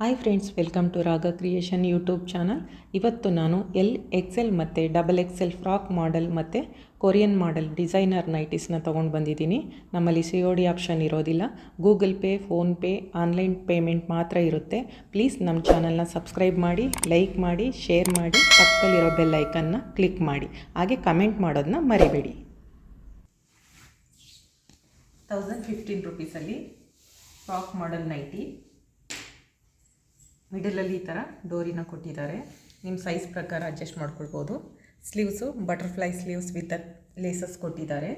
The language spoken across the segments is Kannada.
ಹಾಯ್ ಫ್ರೆಂಡ್ಸ್, ವೆಲ್ಕಮ್ ಟು ರಾಗ ಕ್ರಿಯೇಷನ್ ಯೂಟ್ಯೂಬ್ ಚಾನಲ್. ಇವತ್ತು ನಾನು XL ಮತ್ತು XXL ಫ್ರಾಕ್ ಮಾಡೆಲ್ ಮತ್ತು ಕೊರಿಯನ್ ಮಾಡೆಲ್ ಡಿಸೈನರ್ ನೈಟೀಸ್ನ ತೊಗೊಂಡು ಬಂದಿದ್ದೀನಿ. ನಮ್ಮಲ್ಲಿ COD ಆಪ್ಷನ್ ಇರೋದಿಲ್ಲ. Google pay, PhonePe, online payment ಮಾತ್ರ ಇರುತ್ತೆ. ಪ್ಲೀಸ್ ನಮ್ಮ ಚಾನಲ್ನ ಸಬ್ಸ್ಕ್ರೈಬ್ ಮಾಡಿ, ಲೈಕ್ ಮಾಡಿ, ಶೇರ್ ಮಾಡಿ, ಪಕ್ಕದಲ್ಲಿರೋ ಬೆಲ್ ಐಕನ್ನ ಕ್ಲಿಕ್ ಮಾಡಿ. ಹಾಗೆ ಕಮೆಂಟ್ ಮಾಡೋದನ್ನ ಮರಿಬೇಡಿ. 1015 ರೂಪೀಸಲ್ಲಿ ಫ್ರಾಕ್ ಮಾಡೆಲ್ ನೈಟಿ. ಮಿಡಲಲ್ಲಿ ಈ ಥರ ಡೋರಿನ ಕೊಟ್ಟಿದ್ದಾರೆ. ನಿಮ್ಮ ಸೈಜ್ ಪ್ರಕಾರ ಅಡ್ಜಸ್ಟ್ ಮಾಡ್ಕೊಳ್ಬೋದು. Sleeves butterfly sleeves with laces ಕೊಟ್ಟಿದ್ದಾರೆ.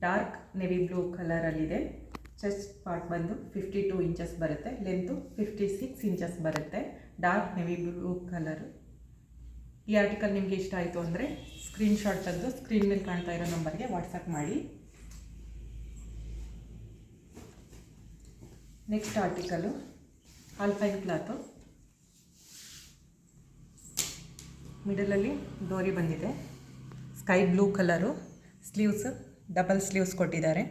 ಡಾರ್ಕ್ ನೆವಿ ಬ್ಲೂ ಕಲರಲ್ಲಿದೆ. ಚೆಸ್ಟ್ ಪಾರ್ಟ್ ಬಂದು 52 ಇಂಚಸ್ ಬರುತ್ತೆ. ಲೆಂತು 56 ಇಂಚಸ್ ಬರುತ್ತೆ. Dark navy blue colour. ಈ ಆರ್ಟಿಕಲ್ ನಿಮಗೆ ಇಷ್ಟ ಆಯಿತು ಅಂದರೆ ಸ್ಕ್ರೀನ್ಶಾಟ್ ತೆಗೆದು ಸ್ಕ್ರೀನ್ ಮೇಲೆ ಕಾಣ್ತಾ ಇರೋ ನಂಬರ್ಗೆ ವಾಟ್ಸಪ್ ಮಾಡಿ. Next article alpine cloth. ಮಿಡಲಲ್ಲಿ ಡೋರಿ ಬಂದಿದೆ. Sky blue colour. Sleeves double sleeves ಕೊಟ್ಟಿದ್ದಾರೆ.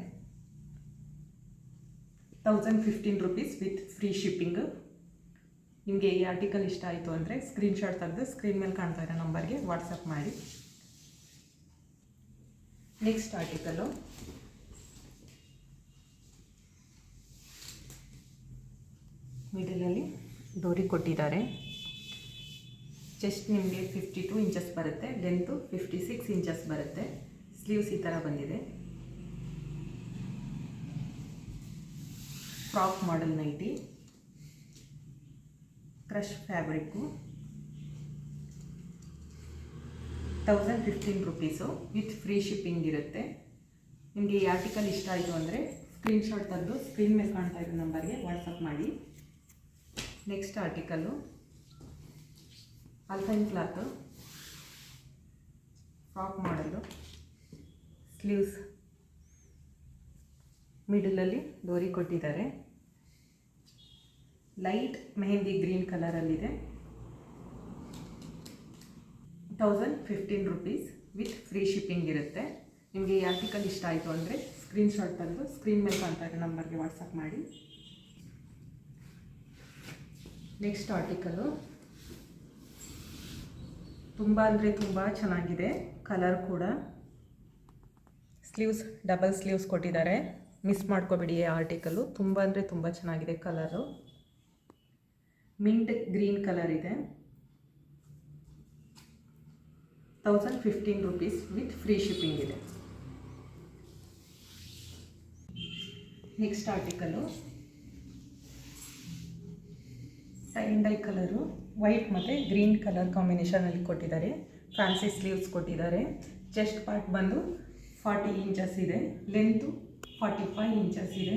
1015 ರೂಪೀಸ್ ವಿತ್ ಫ್ರೀ ಶಿಪ್ಪಿಂಗು. ನಿಮಗೆ ಈ ಆರ್ಟಿಕಲ್ ಇಷ್ಟ ಆಯಿತು ಅಂದರೆ ಸ್ಕ್ರೀನ್ಶಾಟ್ ತೆಗೆದು ಸ್ಕ್ರೀನ್ ಮೇಲೆ ಕಾಣ್ತಾ ಇರೋ ನಂಬರ್ಗೆ ವಾಟ್ಸಪ್ ಮಾಡಿ. ನೆಕ್ಸ್ಟ್ ಆರ್ಟಿಕಲು ಮಿಡಲಲ್ಲಿ ಡೋರಿ ಕೊಟ್ಟಿದ್ದಾರೆ. ಚೆಸ್ಟ್ ನಿಮಗೆ 52 ಇಂಚಸ್ ಬರುತ್ತೆ. ಲೆಂತು 56 ಇಂಚಸ್ ಬರುತ್ತೆ. ಸ್ಲೀವ್ಸ್ ಈ ಥರ ಬಂದಿದೆ. Frock model nightie. Crush fabric. 1015 rupees with free shipping ಇರುತ್ತೆ. ನಿಮಗೆ ಈ ಆರ್ಟಿಕಲ್ ಇಷ್ಟ ಆಯಿತು ಅಂದರೆ ಸ್ಕ್ರೀನ್ಶಾಟ್ ತೆಗೆದು ಸ್ಕ್ರೀನ್ ಮೇಲೆ ಕಾಣ್ತಾ ಇರೋ ನಂಬರ್ಗೆ ವಾಟ್ಸಪ್ ಮಾಡಿ. Next article alpine cloth. Frock model. Sleeves ಮಿಡಲಲ್ಲಿ ಡೋರಿ ಕೊಟ್ಟಿದ್ದಾರೆ. ಲೈಟ್ ಮೆಹಂದಿ ಗ್ರೀನ್ ಕಲರಲ್ಲಿದೆ. 1015 ರೂಪೀಸ್ ವಿತ್ ಫ್ರೀ ಶಿಪ್ಪಿಂಗ್ ಇರುತ್ತೆ. ನಿಮಗೆ ಈ ಆರ್ಟಿಕಲ್ ಇಷ್ಟ ಆಯಿತು ಅಂದರೆ ಸ್ಕ್ರೀನ್ಶಾಟ್ ತೆಗೆದು ಸ್ಕ್ರೀನ್ ಮೇಲೆ ಕಾಣ್ತಾ ಇರೋ ನಂಬರ್ಗೆ ವಾಟ್ಸಪ್ ಮಾಡಿ. ನೆಕ್ಸ್ಟ್ ಆರ್ಟಿಕಲು ತುಂಬ ಅಂದರೆ ತುಂಬ ಚೆನ್ನಾಗಿದೆ. ಕಲರ್ ಕೂಡ. ಸ್ಲೀವ್ಸ್ ಡಬಲ್ ಸ್ಲೀವ್ಸ್ ಕೊಟ್ಟಿದ್ದಾರೆ. ಮಿಸ್ ಮಾಡ್ಕೋಬೇಡಿ ಈ ಆರ್ಟಿಕಲು. ತುಂಬ ಅಂದರೆ ತುಂಬ ಚೆನ್ನಾಗಿದೆ ಕಲರು. ಮಿಂಟ್ ಗ್ರೀನ್ ಕಲರ್ ಇದೆ. 1015 ರೂಪೀಸ್ ವಿತ್ ಫ್ರೀ ಶಿಪ್ಪಿಂಗ್ ಇದೆ. Next article tie and dye colour. White ಮತ್ತು ಗ್ರೀನ್ ಕಲರ್ ಕಾಂಬಿನೇಷನಲ್ಲಿ ಕೊಟ್ಟಿದ್ದಾರೆ. ಫ್ಯಾನ್ಸಿ ಸ್ಲೀವ್ಸ್ ಕೊಟ್ಟಿದ್ದಾರೆ. ಚೆಸ್ಟ್ ಪಾರ್ಟ್ ಬಂದು 40 ಇಂಚಸ್ ಇದೆ. ಲೆಂತು 45 ಇಂಚಸ್ ಇದೆ.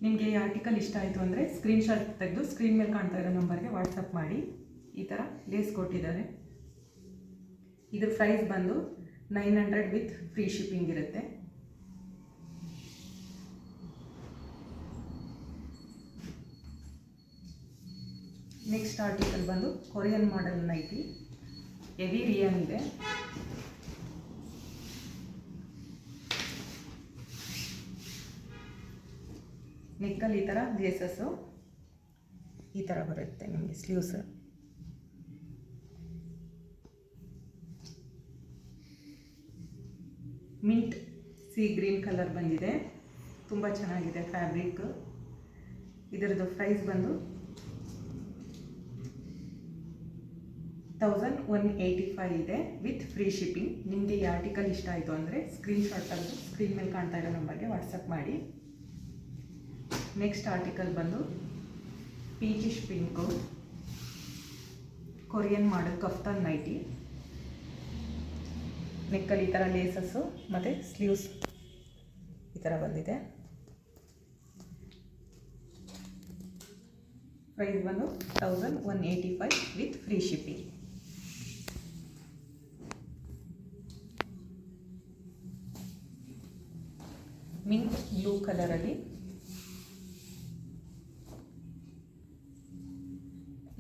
ನಿಮಗೆ ಈ ಆರ್ಟಿಕಲ್ ಇಷ್ಟ ಆಯಿತು ಅಂದರೆ ಸ್ಕ್ರೀನ್ಶಾಟ್ ತೆಗೆದು ಸ್ಕ್ರೀನ್ ಮೇಲೆ ಕಾಣ್ತಾ ಇರೋ ನಂಬರ್ಗೆ ವಾಟ್ಸಪ್ ಮಾಡಿ. ಈ ಥರ ಲೇಸ್ ಕೊಟ್ಟಿದ್ದಾರೆ. ಇದ್ರ ಪ್ರೈಸ್ ಬಂದು 900 ವಿತ್ ಫ್ರೀ ಶಿಪ್ಪಿಂಗ್ ಇರುತ್ತೆ. ನೆಕ್ಸ್ಟ್ ಆರ್ಟಿಕಲ್ ಬಂದು ಕೊರಿಯನ್ ಮಾಡೆಲ್ ನೈಟಿ. ಹೆವಿ ರಿಯನ್ ಇದೆ. ನೆಕ್ಕಲ್ಲಿ ಈ ಥರ ಲೇಸಸ್ಸು ಈ ಥರ ಬರುತ್ತೆ ನಿಮಗೆ. Sleeves mint C green colour ಬಂದಿದೆ. ತುಂಬ ಚೆನ್ನಾಗಿದೆ ಫ್ಯಾಬ್ರಿಕ್. ಇದರದ್ದು ಪ್ರೈಸ್ ಬಂದು 1185 ಇದೆ ವಿತ್ ಫ್ರೀ ಶಿಪ್ಪಿಂಗ್. ನಿಮಗೆ ಈ ಆರ್ಟಿಕಲ್ ಇಷ್ಟ ಆಯಿತು ಅಂದರೆ ಸ್ಕ್ರೀನ್ಶಾಟ್ ತೆಗೆದು ಸ್ಕ್ರೀನ್ ಮೇಲೆ ಕಾಣ್ತಾ ಇರೋ ನಂಬರ್ಗೆ ವಾಟ್ಸಪ್ ಮಾಡಿ. ನೆಕ್ಸ್ಟ್ ಆರ್ಟಿಕಲ್ ಬಂದು peachish pink. Korean model kaftan nightie. ನೆಕ್ಕಲ್ಲಿ ಈ ಥರ ಲೇಸಸ್ಸು ಮತ್ತು ಸ್ಲೀವ್ಸ್ ಈ ಥರ ಬಂದಿದೆ. ಪ್ರೈಸ್ ಬಂದು 1185 with free shipping. Mint blue ಕಲರಲ್ಲಿ.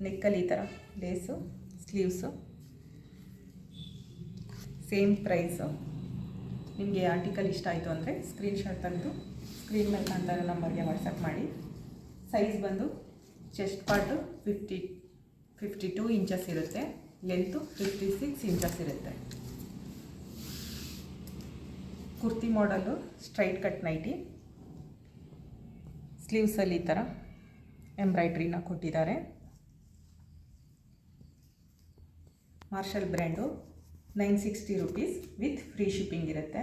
ನೆಕ್ಕಲ್ಲಿ ಈ ಥರ ಲೇಸು, ಸ್ಲೀವ್ಸು. Same price. ನಿಮಗೆ ಆರ್ಟಿಕಲ್ ಇಷ್ಟ ಆಯಿತು ಅಂದರೆ ಸ್ಕ್ರೀನ್ಶಾಟ್ ತೆಗೆದು ಸ್ಕ್ರೀನ್ ಮೇಲೆ ಕಾಣ್ತಾ ಇರೋ ನಂಬರ್ಗೆ ವಾಟ್ಸಪ್ ಮಾಡಿ. ಸೈಜ್ ಬಂದು ಚೆಸ್ಟ್ ಪಾರ್ಟು 52 ಇಂಚಸ್ ಇರುತ್ತೆ, ಲೆಂತು 56 ಇಂಚಸ್ ಇರುತ್ತೆ. ಕುರ್ತಿ ಮಾಡಲು ಸ್ಟ್ರೈಟ್ ಕಟ್ ನೈಟಿ, ಸ್ಲೀವ್ಸಲ್ಲಿ ಈ ಥರ ಎಂಬ್ರಾಯ್ಡ್ರಿನ ಕೊಟ್ಟಿದ್ದಾರೆ. Marshal brand, 960 rupees with free shipping ಇರುತ್ತೆ.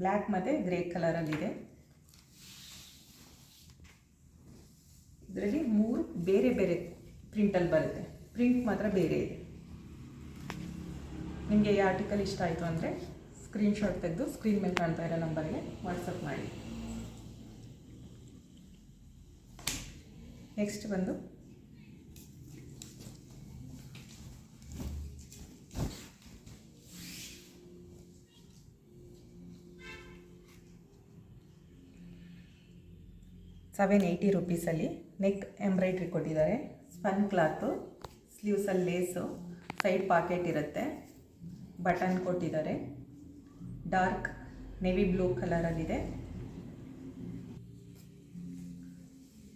ಬ್ಲ್ಯಾಕ್ ಮತ್ತು ಗ್ರೇ ಕಲರಲ್ಲಿದೆ. ಇದರಲ್ಲಿ 3 ಬೇರೆ ಬೇರೆ ಪ್ರಿಂಟಲ್ಲಿ ಬರುತ್ತೆ, ಪ್ರಿಂಟ್ ಮಾತ್ರ ಬೇರೆ ಇದೆ. ನಿಮಗೆ ಈ ಆರ್ಟಿಕಲ್ ಇಷ್ಟ ಆಯಿತು ಅಂದರೆ ಸ್ಕ್ರೀನ್ಶಾಟ್ ತೆಗೆದು ಸ್ಕ್ರೀನ್ ಮೇಲೆ ಕಾಣ್ತಾ ಇರೋ ನಂಬರ್ಗೆ ವಾಟ್ಸಪ್ ಮಾಡಿ. ನೆಕ್ಸ್ಟ್ ಬಂದು $780 ರೂಪೀಸಲ್ಲಿ ನೆಕ್ ಎಂಬ್ರಾಯ್ಡ್ರಿ ಕೊಟ್ಟಿದ್ದಾರೆ. ಸ್ಪನ್ ಕ್ಲಾತು, ಸ್ಲೀವ್ಸಲ್ಲಿ ಲೇಸು, ಸೈಡ್ ಪಾಕೆಟ್ ಇರುತ್ತೆ, ಬಟನ್ ಕೊಟ್ಟಿದ್ದಾರೆ. ಡಾರ್ಕ್ ನೇವಿ ಬ್ಲೂ ಕಲರಲ್ಲಿದೆ,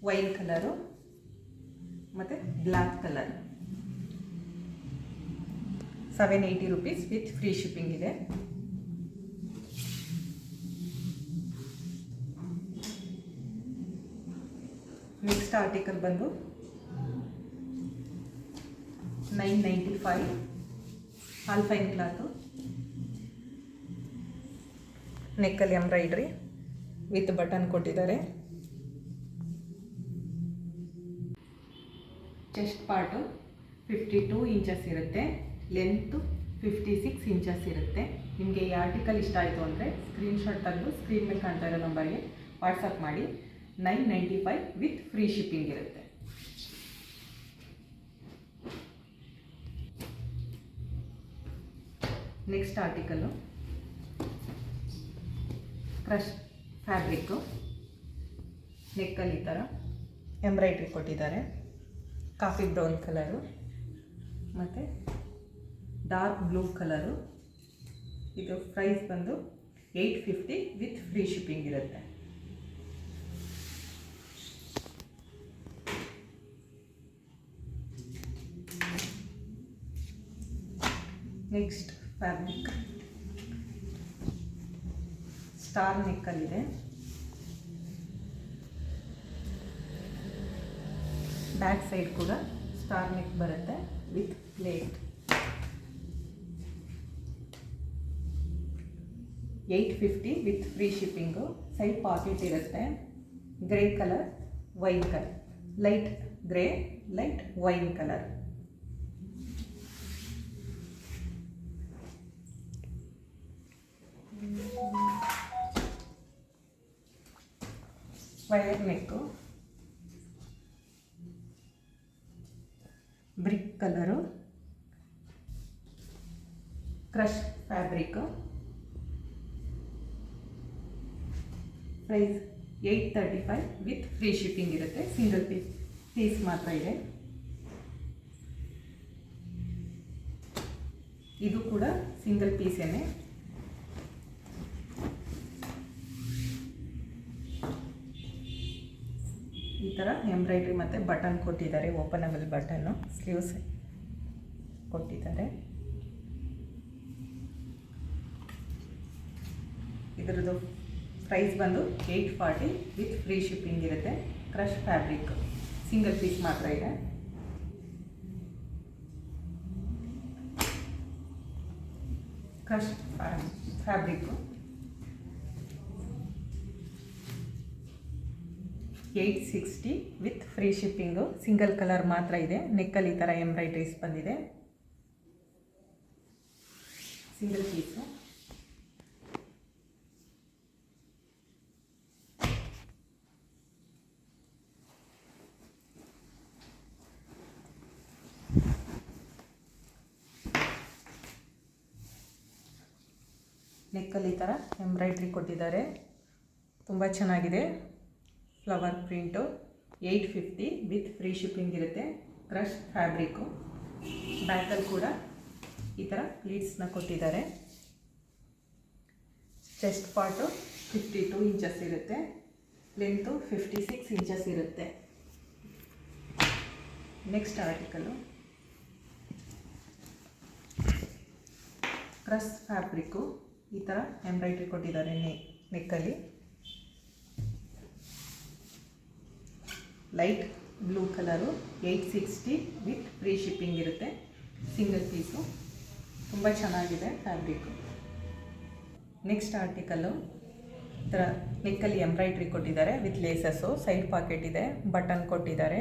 ವೈನ್ ಕಲರು ಮತ್ತು black colour. $780 rupees with free shipping ಇದೆ. ನೆಕ್ಸ್ಟ್ ಆರ್ಟಿಕಲ್ ಬಂದು $995 ಆಲ್ಫೈನ್ ಕ್ಲಾತು, ನೆಕ್ಕಲ್ಲಿ ಎಂಬ್ರಾಯ್ಡ್ರಿ ವಿತ್ ಬಟನ್ ಕೊಟ್ಟಿದ್ದಾರೆ. ಚೆಸ್ಟ್ ಪಾರ್ಟು 52 ಇಂಚಸ್ ಇರುತ್ತೆ, ಲೆಂತು 56 ಇಂಚಸ್ ಇರುತ್ತೆ. ನಿಮಗೆ ಈ ಆರ್ಟಿಕಲ್ ಇಷ್ಟ ಆಯಿತು ಅಂದರೆ ಸ್ಕ್ರೀನ್ಶಾಟ್ ತೆಗೆದು ಸ್ಕ್ರೀನ್ ಮೇಲೆ ಕಾಣ್ತಾ ಇರೋ ನಂಬರ್ಗೆ ವಾಟ್ಸಪ್ ಮಾಡಿ. $995 ವಿತ್ ಫ್ರೀ ಶಿಪ್ಪಿಂಗ್ ಇರುತ್ತೆ. ನೆಕ್ಸ್ಟ್ ಆರ್ಟಿಕಲ್ಲು ಕ್ರಶ್ ಫ್ಯಾಬ್ರಿಕ್ಕು, ನೆಕ್ಕಲ್ಲಿ ಈ ಥರ ಎಂಬ್ರಾಯ್ಡ್ರಿ ಕೊಟ್ಟಿದ್ದಾರೆ. ಕಾಫಿ ಬ್ರೌನ್ ಕಲರು ಮತ್ತು ಡಾರ್ಕ್ ಬ್ಲೂ ಕಲರು. ಇದು ಪ್ರೈಸ್ ಬಂದು $850 ವಿತ್ ಫ್ರೀ ಶಿಪ್ಪಿಂಗ್ ಇರುತ್ತೆ. ನೆಕ್ಸ್ಟ್ ಫ್ಯಾಬ್ರಿಕ್ ಸ್ಟಾರ್ ನೆಕ್ಕಲ್ಲಿದೆ. ಬ್ಯಾಕ್ ಸೈಡ್ ಕೂಡ ಸ್ಟಾರ್ ನೆಕ್ ಬರುತ್ತೆ with pleat. $850 with free shipping. Side pocket ಇರುತ್ತೆ. Grey colour, wine colour, light grey, light wine colour. Wire neck, brick colour, crush fabric. Price $835 with free shipping ಇರುತ್ತೆ. ಸಿಂಗಲ್ ಪೀಸ್ ಮಾತ್ರ ಇದೆ. ಇದು ಕೂಡ ಸಿಂಗಲ್ ಪೀಸೇನೆ. ಈ ಥರ ಎಂಬ್ರಾಯ್ಡ್ರಿ ಮತ್ತು ಬಟನ್ ಕೊಟ್ಟಿದ್ದಾರೆ, ಓಪನಬಲ್ ಬಟನ್ನು. ಸ್ಲೀವ್ಸ್ ಕೊಟ್ಟಿದ್ದಾರೆ. ಇದರದ್ದು ಪ್ರೈಸ್ ಬಂದು $840 ವಿತ್ ಫ್ರೀ ಶಿಪ್ಪಿಂಗ್ ಇರುತ್ತೆ. ಕ್ರಶ್ ಫ್ಯಾಬ್ರಿಕ್, ಸಿಂಗಲ್ ಪೀಸ್ ಮಾತ್ರ ಇದೆ. Crush fabric $860 with free shipping. Single colour ಮಾತ್ರ ಇದೆ. ನೆಕ್ಕಲ್ಲಿ ಈ ಥರ ಎಂಬ್ರಾಯ್ಡ್ರೀಸ್ ಬಂದಿದೆ. Single piece. ನೆಕ್ಕಲ್ಲಿ ಈ ಥರ ಎಂಬ್ರಾಯ್ಡ್ರಿ ಕೊಟ್ಟಿದ್ದಾರೆ, ತುಂಬ ಚೆನ್ನಾಗಿದೆ. Flower print. $850 with free shipping ಇರುತ್ತೆ. Crush fabric. ಬ್ಯಾಕಲ್ಲಿ ಕೂಡ ಈ ಥರ ಪ್ಲೀಟ್ಸ್ನ ಕೊಟ್ಟಿದ್ದಾರೆ. ಚೆಸ್ಟ್ ಪಾರ್ಟು 52 ಇಂಚಸ್ ಇರುತ್ತೆ, ಲೆಂತು 56 ಇಂಚಸ್ ಇರುತ್ತೆ. ನೆಕ್ಸ್ಟ್ ಆರ್ಟಿಕಲು ಕ್ರಸ್ ಫ್ಯಾಬ್ರಿಕ್ಕು ಈ ಥರ ಎಂಬ್ರಾಯ್ಡ್ರಿ ಕೊಟ್ಟಿದ್ದಾರೆ ನೆಕ್ಕಲ್ಲಿ. Light blue colour 860 with free shipping ಇರುತ್ತೆ. ಸಿಂಗಲ್ ಪೀಸು ತುಂಬ ಚೆನ್ನಾಗಿದೆ ಫ್ಯಾಬ್ರಿಕ್ಕು. ನೆಕ್ಸ್ಟ್ ಆರ್ಟಿಕಲ್ಲು ಈ ಥರ ನೆಕ್ಕಲ್ಲಿ ಎಂಬ್ರಾಯ್ಡ್ರಿ ಕೊಟ್ಟಿದ್ದಾರೆ ವಿತ್ ಲೇಸಸ್ಸು. ಸೈಡ್ ಪಾಕೆಟ್ ಇದೆ, ಬಟನ್ ಕೊಟ್ಟಿದ್ದಾರೆ.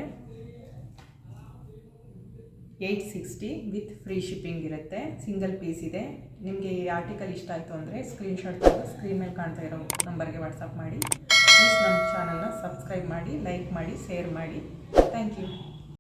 860 ವಿತ್ ಫ್ರೀ ಶಿಪ್ಪಿಂಗ್ ಇರುತ್ತೆ. ಸಿಂಗಲ್ ಪೀಸ್ ಇದೆ. ನಿಮಗೆ ಈ ಆರ್ಟಿಕಲ್ ಇಷ್ಟ ಆಯಿತು ಅಂದರೆ ಸ್ಕ್ರೀನ್ಶಾಟ್ ತೆಗೆದು ಸ್ಕ್ರೀನ್ ಮೇಲೆ ಕಾಣ್ತಾ ಇರೋ ನಂಬರ್ಗೆ ವಾಟ್ಸಪ್ ಮಾಡಿ. ಪ್ಲೀಸ್ ನಮ್ಮ ಚಾನಲ್ನ ಸಬ್ಸ್ಕ್ರೈಬ್ ಮಾಡಿ, ಲೈಕ್ ಮಾಡಿ, ಶೇರ್ ಮಾಡಿ. Thank you.